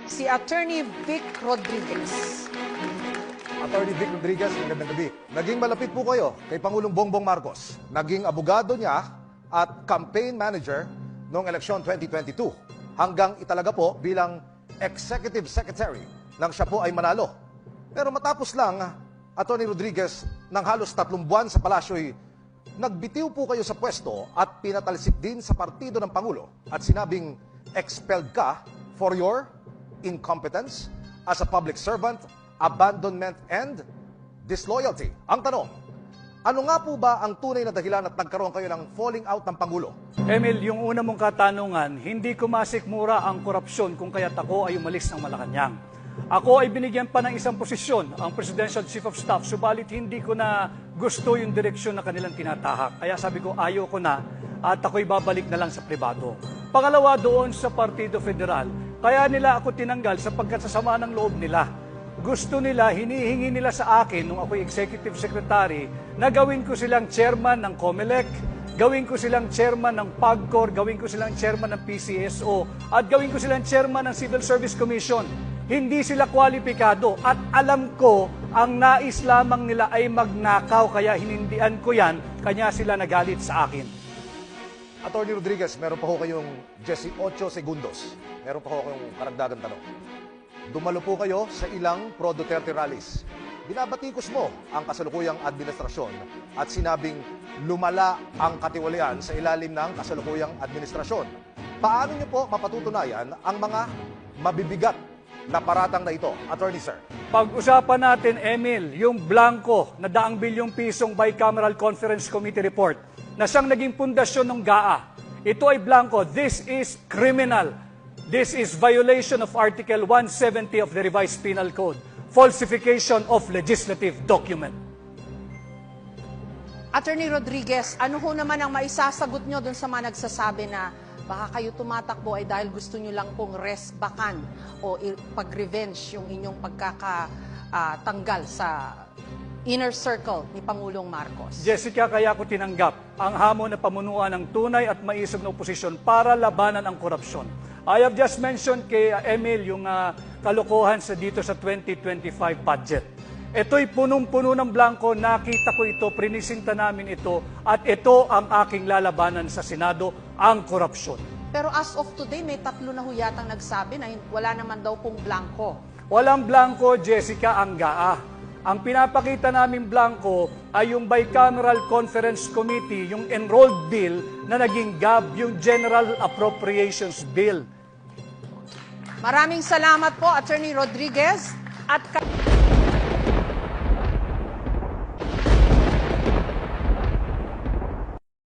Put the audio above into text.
si Attorney Vic Rodriguez. Attorney Vic Rodriguez, magandang gabi. Naging malapit po kayo kay Pangulong Bongbong Marcos. Naging abogado niya at campaign manager noong eleksyon 2022 hanggang italaga po bilang executive secretary nang siya po ay manalo. Pero matapos lang, Attorney Rodriguez, ng halos 3 buwan sa palasyo'y nagbitiw po kayo sa pwesto at pinatalsik din sa partido ng Pangulo at sinabing expelled ka for your incompetence as a public servant, abandonment, and disloyalty. Ang tanong, ano nga po ba ang tunay na dahilan at nagkaroon kayo ng falling out ng Pangulo? Emil, yung una mong katanungan, hindi ko masikmura ang korupsyon kung kaya't ako ay umalis ng Malacanang. Ako ay binigyan pa ng isang posisyon, ang Presidential Chief of Staff, subalit hindi ko na gusto yung direksyon na kanilang tinatahak. Kaya sabi ko, ayaw ko na at ako'y babalik na lang sa pribado. Pangalawa, doon sa Partido Federal, kaya nila ako tinanggal sapagkat sa sama ng loob nila. Gusto nila, hinihingi nila sa akin, nung ako'y Executive Secretary, na gawin ko silang chairman ng COMELEC, gawin ko silang chairman ng PAGCOR, gawin ko silang chairman ng PCSO, at gawin ko silang chairman ng Civil Service Commission. Hindi sila kwalipikado at alam ko ang nais lamang nila ay magnakaw kaya hinindian ko yan, kanya sila nagalit sa akin. Attorney Rodriguez, meron pa ho kayong 18 segundos. Meron pa ho kayong karagdagang tanong. Dumalo po kayo sa ilang pro-Duterte rallies. Binabatikos mo ang kasalukuyang administrasyon at sinabing lumala ang katiwalian sa ilalim ng kasalukuyang administrasyon. Paano niyo po mapatutunayan ang mga mabibigat na paratang na ito, Attorney Sir? Pag-usapan natin, Emil, yung blanco na 100 bilyong pisong Bicameral Conference Committee report na siyang naging pundasyon ng GAA. Ito ay blanco. This is criminal. This is violation of Article 170 of the Revised Penal Code. Falsification of legislative document. Attorney Rodriguez, ano ho naman ang maisasagot nyo dun sa mga nagsasabi na baka kayo tumatakbo ay dahil gusto nyo lang pong resbakan o pag-revenge yung inyong pagkakatanggal sa inner circle ni Pangulong Marcos? Jessica, kaya ko tinanggap ang hamon na pamunuan ng tunay at maisog na oposisyon para labanan ang korupsyon. I have just mentioned kay Emil yung kalokohan dito sa 2025 budget. Ito'y punong-puno ng blanco, nakita ko ito, prinisinta namin ito, at ito ang aking lalabanan sa Senado, ang korupsyon. Pero as of today, may 3 na ho yatang nagsabi na wala naman daw pong blanco. Walang blanco, Jessica, ang GAA. Ang pinapakita namin blanco ay yung Bicameral Conference Committee, yung enrolled bill na naging GAB, yung General Appropriations Bill. Maraming salamat po, Attorney Rodriguez. At